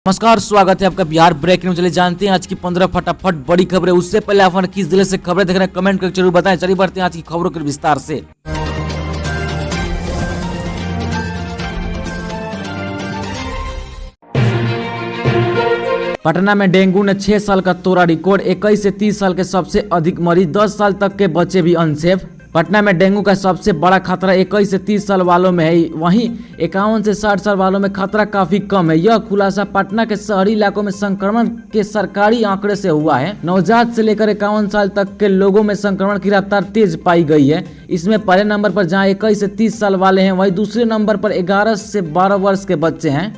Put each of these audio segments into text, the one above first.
नमस्कार, स्वागत है आपका बिहार ब्रेक न्यूज। चलिए जानते हैं आज की 15 फटाफट बड़ी खबरें। उससे पहले आप किस जिले से खबरें देख रहे हैं कमेंट करके जरूर बताएं। चलिए बढ़ते हैं आज की खबरों के विस्तार से। पटना में डेंगू ने 6 साल का तोड़ा रिकॉर्ड। 21 से 30 साल के सबसे अधिक मरीज, 10 साल तक के बच्चे भी अनसेफ। पटना में डेंगू का सबसे बड़ा खतरा 21 से 30 साल वालों में है, वहीं 51 से 60 साल वालों में खतरा काफी कम है। यह खुलासा पटना के शहरी इलाकों में संक्रमण के सरकारी आंकड़े से हुआ है। नवजात से लेकर 51 साल तक के लोगों में संक्रमण की रफ्तार तेज पाई गई है। इसमें पहले नंबर पर जहां 21 से 30 साल वाले हैं, वहीं दूसरे नंबर पर 11 से 12 वर्ष के बच्चे हैं।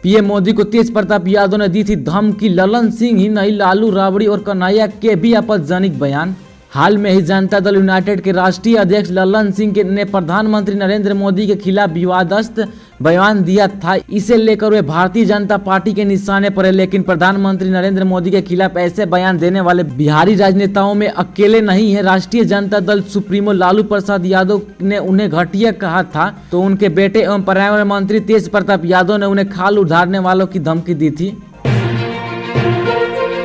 पीएम मोदी को तेज प्रताप यादव ने दी थी धमकी। ललन सिंह ही नहीं, लालू, राबड़ी और कन्हैया के भी आपत्तिजनक बयान। हाल में ही जनता दल यूनाइटेड के राष्ट्रीय अध्यक्ष ललन सिंह ने प्रधानमंत्री नरेंद्र मोदी के खिलाफ विवादास्पद बयान दिया था। इसे लेकर वे भारतीय जनता पार्टी के निशाने पर है, लेकिन प्रधानमंत्री नरेंद्र मोदी के खिलाफ ऐसे बयान देने वाले बिहारी राजनेताओं में अकेले नहीं है। राष्ट्रीय जनता दल सुप्रीमो लालू प्रसाद यादव ने उन्हें घटिया कहा था, तो उनके बेटे एवं पर्यावरण मंत्री तेज प्रताप यादव ने उन्हें खाल उधारने वालों की धमकी दी थी।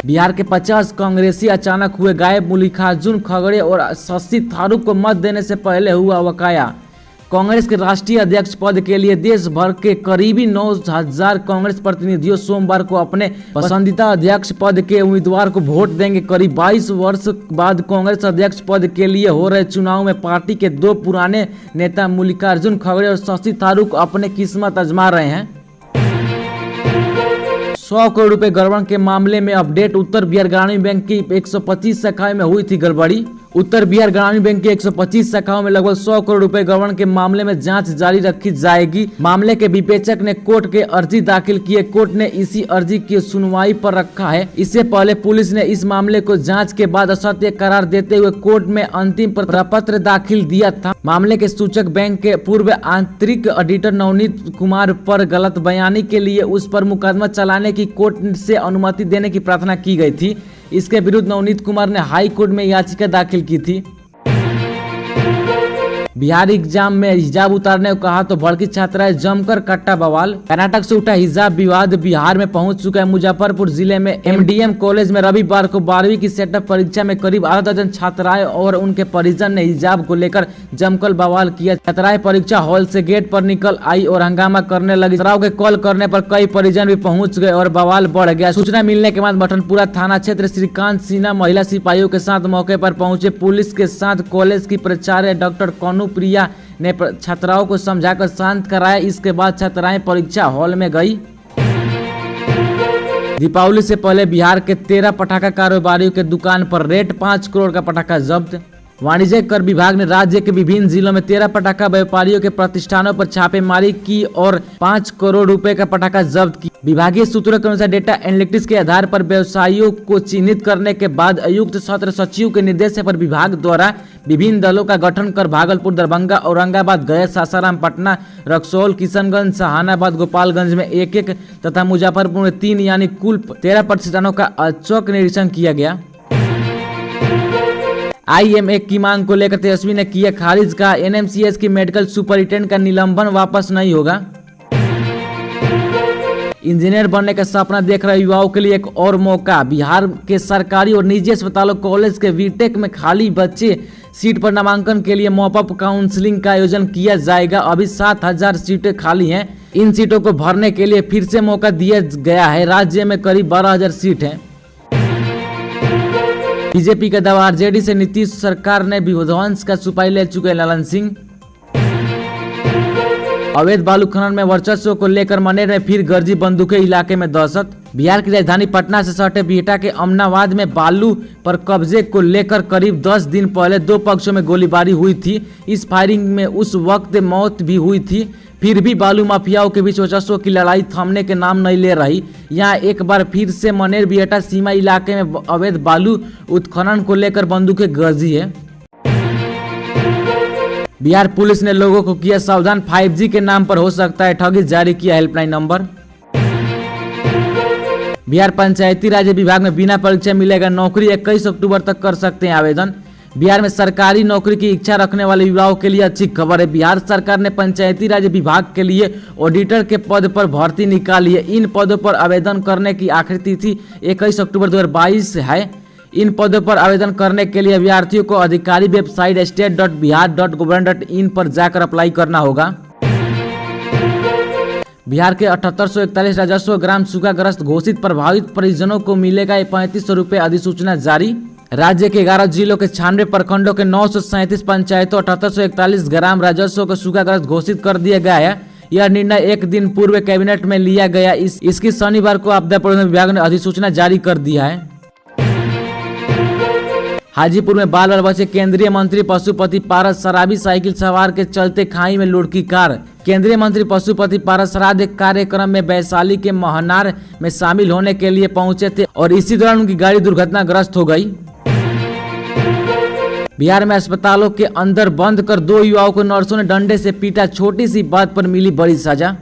बिहार के 50 कांग्रेसी अचानक हुए गायब। मल्लिकार्जुन खड़गे और शशि थरूर को मत देने से पहले हुआ वकाया। कांग्रेस के राष्ट्रीय अध्यक्ष पद के लिए देश भर के करीबी 9,000 कांग्रेस प्रतिनिधियों सोमवार को अपने पसंदीदा अध्यक्ष पद के उम्मीदवार को वोट देंगे। करीब 22 वर्ष बाद कांग्रेस अध्यक्ष पद के लिए हो रहे चुनाव में पार्टी के दो पुराने नेता मल्लिकार्जुन खड़गे और शशि थरूर को अपने किस्मत आजमा रहे हैं। 100 करोड़ रुपए गड़बड़ के मामले में अपडेट। उत्तर बिहार ग्रामीण बैंक की 125 शाखाओं में हुई थी गड़बड़ी। उत्तर बिहार ग्रामीण बैंक की 125 शाखाओं में लगभग 100 करोड़ रुपए गड़बड़ के मामले में जांच जारी रखी जाएगी। मामले के विवेचक ने कोर्ट के अर्जी दाखिल की है। कोर्ट ने इसी अर्जी की सुनवाई पर रखा है। इससे पहले पुलिस ने इस मामले को जांच के बाद असत्य करार देते हुए कोर्ट में अंतिम प्रपत्र दाखिल दिया था। मामले के सूचक बैंक के पूर्व आंतरिक ऑडिटर नवनीत कुमार पर गलत बयानी के लिए उस पर मुकदमा चलाने की कोर्ट से अनुमति देने की प्रार्थना की गई थी। इसके विरुद्ध नवनीत कुमार ने हाई कोर्ट में याचिका दाखिल की थी। बिहार एग्जाम में हिजाब उतारने को कहा तो भड़की छात्राएं, जमकर कट्टा बवाल। कर्नाटक से उठा हिजाब विवाद बिहार में पहुंच चुका है। मुजफ्फरपुर जिले में एमडीएम कॉलेज में रविवार को 12वीं की सेटअप परीक्षा में करीब आधा दर्जन छात्राएं और उनके परिजन ने हिजाब को लेकर जमकर बवाल किया। छात्राएं परीक्षा हॉल से गेट पर निकल आई और हंगामा करने लगी। छात्राओं के कॉल करने पर कई परिजन भी पहुंच गए और बवाल बढ़ गया। सूचना मिलने के बाद मठनपुरा थाना क्षेत्र श्रीकांत सिन्हा महिला सिपाहियों के साथ मौके पर पहुंचे। पुलिस के साथ कॉलेज की प्राचार्य डॉक्टर कनु प्रिया ने छात्राओं को समझाकर शांत कराया। इसके बाद छात्राएं परीक्षा हॉल में गई। दीपावली से पहले बिहार के 13 पटाखा कारोबारियों के दुकान पर रेड, 5 करोड़ का पटाखा जब्त। वाणिज्य कर विभाग ने राज्य के विभिन्न जिलों में 13 पटाखा व्यापारियों के प्रतिष्ठानों पर छापेमारी की और 5 करोड़ रुपए का पटाखा जब्त की। विभागीय सूत्रों के अनुसार डेटा एनालिटिक्स के आधार पर व्यवसायियों को चिन्हित करने के बाद आयुक्त सत्र सचिव के निर्देश पर विभाग द्वारा विभिन्न दलों का गठन कर भागलपुर, दरभंगा, औरंगाबाद, गया, सासाराम, पटना, रक्सौल, किशनगंज, सहानाबाद, गोपालगंज में 1-1 तथा मुजफ्फरपुर में 3 यानी कुल 13 प्रतिष्ठानों का औचक निरीक्षण किया गया। IMA की मांग को लेकर तेजस्वी ने किया खारिज का NMCH की मेडिकल सुपरिटेंडेंट का निलंबन वापस नहीं होगा। इंजीनियर बनने का सपना देख रहे युवाओं के लिए एक और मौका। बिहार के सरकारी और निजी अस्पतालों, कॉलेज के बीटेक में खाली बच्चे सीट पर नामांकन के लिए मॉपअप काउंसलिंग का आयोजन किया जाएगा। अभी 7,000 सीटें खाली हैं। इन सीटों को भरने के लिए फिर से मौका दिया गया है। राज्य में करीब 12,000 सीट हैं। बीजेपी का दावा, आरजेडी से नीतीश सरकार ने विध्वंस का सुपारी ले चुके ललन सिंह। अवैध बालू खनन में वर्चस्व को लेकर मनेर में फिर गरजी बंदूकें, इलाके में दहशत। बिहार की राजधानी पटना से सटे बिहटा के अमनाबाद में बालू पर कब्जे को लेकर करीब 10 दिन पहले 2 पक्षों में गोलीबारी हुई थी। इस फायरिंग में उस वक्त मौत भी हुई थी। फिर भी बालू माफियाओं के बीच वर्चस्व की लड़ाई थमने के नाम नहीं ले रही। यहाँ एक बार फिर से मनेर बिहटा सीमा इलाके में अवैध बालू उत्खनन को लेकर बंदूकें गरजी है। बिहार पुलिस ने लोगों को किया सावधान, 5G के नाम पर हो सकता है ठगी, जारी किया हेल्पलाइन नंबर। बिहार पंचायती राज विभाग में बिना परीक्षा मिलेगा नौकरी। 21 अक्टूबर तक कर सकते हैं आवेदन। बिहार में सरकारी नौकरी की इच्छा रखने वाले युवाओं के लिए अच्छी खबर है। बिहार सरकार ने पंचायती राज विभाग के लिए ऑडिटर के पद पर भर्ती निकाली है। इन पदों पर आवेदन करने की आखिरी तिथि 21 अक्टूबर 2022 है। इन पदों पर आवेदन करने के लिए अभ्यर्थियों को अधिकारी वेबसाइट state.bihar.gov.in पर जाकर अप्लाई करना होगा। बिहार के 7841 राजस्व ग्राम सूखाग्रस्त घोषित प्रभावित परिजनों को मिलेगा 3500 रुपये अधिसूचना जारी। राज्य के 11 जिलों के 96 प्रखंडों के 937 पंचायतों 7841 ग्राम राजस्व को सूखाग्रस्त घोषित कर दिया गया है। यह निर्णय एक दिन पूर्व कैबिनेट में लिया गया। इसकी शनिवार को आपदा प्रबंधन विभाग ने अधिसूचना जारी कर दिया है। हाजीपुर में बाल बाल बचे केंद्रीय मंत्री पशुपति पारस शराबी साइकिल सवार के चलते खाई में लुढ़की कार। केंद्रीय मंत्री पशुपति पारस श्राद्ध कार्यक्रम में वैशाली के महनार में शामिल होने के लिए पहुंचे थे और इसी दौरान उनकी गाड़ी दुर्घटनाग्रस्त हो गई। बिहार में अस्पतालों के अंदर बंद कर 2 युवाओं को नर्सों ने डंडे से पीटा। छोटी सी बात पर मिली बड़ी सजा।